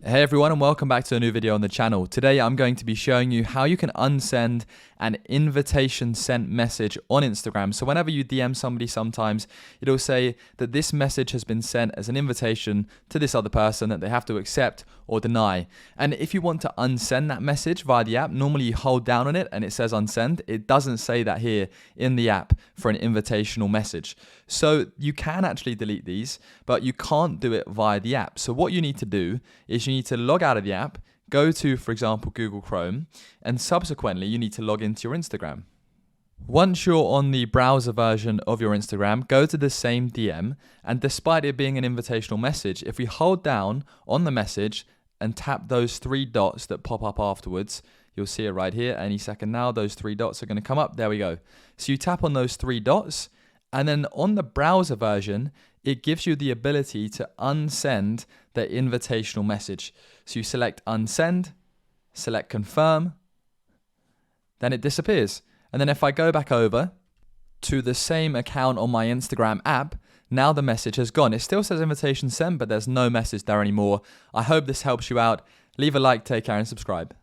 Hey everyone, and welcome back to a new video on the channel. Today I'm going to be showing you how you can unsend an invitation sent message on Instagram. So whenever you DM somebody, sometimes it'll say that this message has been sent as an invitation to this other person that they have to accept or deny. And if you want to unsend that message via the app, normally you hold down on it and it says unsend. It doesn't say that here in the app for an invitational message. So you can actually delete these, but you can't do it via the app. So what you need to do is you need to log out of the app, go to, for example, Google Chrome, and subsequently you need to log into your Instagram. Once you're on the browser version of your Instagram, go to the same DM, and despite it being an invitational message, if we hold down on the message and tap those three dots that pop up afterwards, you'll see it right here any second now. Those three dots are going to come up. There we go. So you tap on those three dots, and then on the browser version, it gives you the ability to unsend the invitational message. So you select unsend, select confirm, then it disappears. And then if I go back over to the same account on my Instagram app, now the message has gone. It still says invitation sent, but there's no message there anymore. I hope this helps you out. Leave a like, take care, and subscribe.